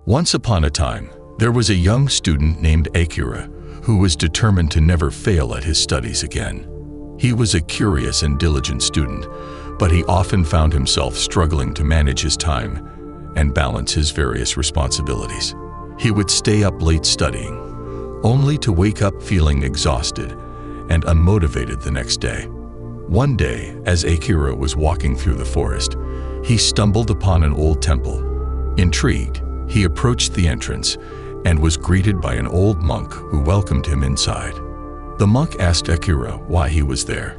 Once upon a time, there was a young student named Akira who was determined to never fail at his studies again. He was a curious and diligent student, but he often found himself struggling to manage his time and balance his various responsibilities. He would stay up late studying, only to wake up feeling exhausted and unmotivated the next day. One day, as Akira was walking through the forest, he stumbled upon an old temple. Intrigued, he approached the entrance and was greeted by an old monk who welcomed him inside. The monk asked Akira why he was there,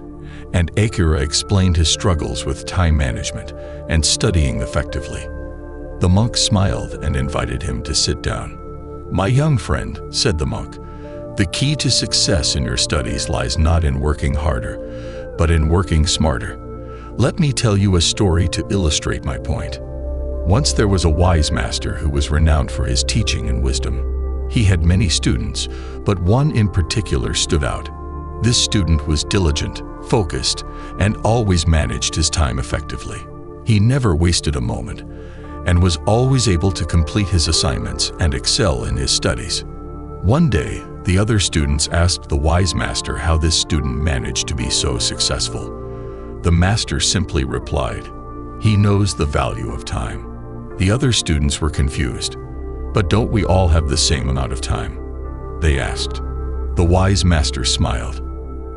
and Akira explained his struggles with time management and studying effectively. The monk smiled and invited him to sit down. "My young friend," said the monk, "the key to success in your studies lies not in working harder, but in working smarter. Let me tell you a story to illustrate my point. Once there was a wise master who was renowned for his teaching and wisdom. He had many students, but one in particular stood out. This student was diligent, focused, and always managed his time effectively. He never wasted a moment, and was always able to complete his assignments and excel in his studies. One day, the other students asked the wise master how this student managed to be so successful. The master simply replied, "He knows the value of time." The other students were confused. "But don't we all have the same amount of time?" they asked. The wise master smiled.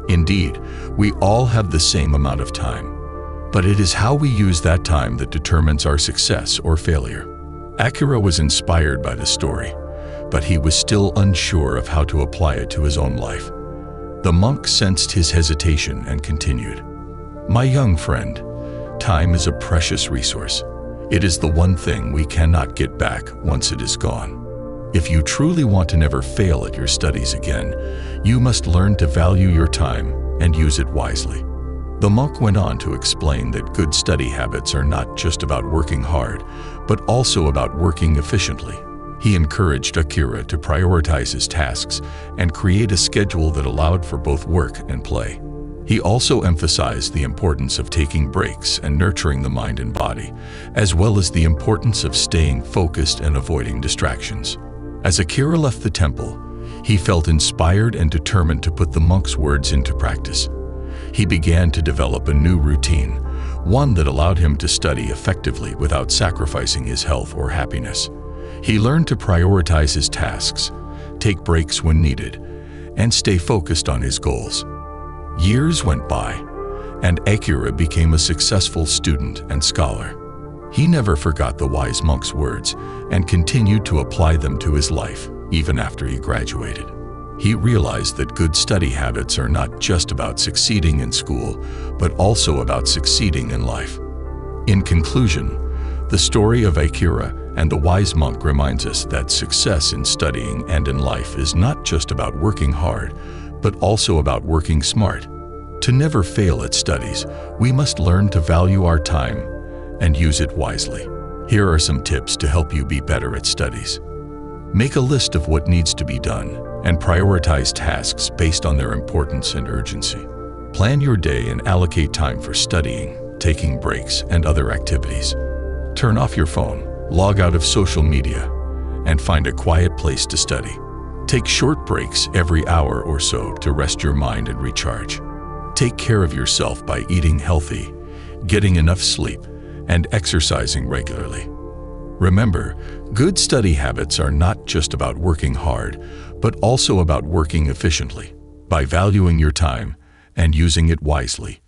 "Indeed, we all have the same amount of time, but it is how we use that time that determines our success or failure." Akira was inspired by the story, but he was still unsure of how to apply it to his own life. The monk sensed his hesitation and continued, "My young friend, time is a precious resource. It is the one thing we cannot get back once it is gone. If you truly want to never fail at your studies again, you must learn to value your time and use it wisely." The monk went on to explain that good study habits are not just about working hard, but also about working efficiently. He encouraged Akira to prioritize his tasks and create a schedule that allowed for both work and play. He also emphasized the importance of taking breaks and nurturing the mind and body, as well as the importance of staying focused and avoiding distractions. As Akira left the temple, he felt inspired and determined to put the monk's words into practice. He began to develop a new routine, one that allowed him to study effectively without sacrificing his health or happiness. He learned to prioritize his tasks, take breaks when needed, and stay focused on his goals. Years went by, and Akira became a successful student and scholar. He never forgot the wise monk's words and continued to apply them to his life, even after he graduated. He realized that good study habits are not just about succeeding in school, but also about succeeding in life. In conclusion, the story of Akira and the wise monk reminds us that success in studying and in life is not just about working hard, but also about working smart. To never fail at studies, we must learn to value our time and use it wisely. Here are some tips to help you be better at studies. Make a list of what needs to be done and prioritize tasks based on their importance and urgency. Plan your day and allocate time for studying, taking breaks, and other activities. Turn off your phone, log out of social media, and find a quiet place to study. Take short breaks every hour or so to rest your mind and recharge. Take care of yourself by eating healthy, getting enough sleep, and exercising regularly. Remember, good study habits are not just about working hard, but also about working efficiently. By valuing your time and using it wisely,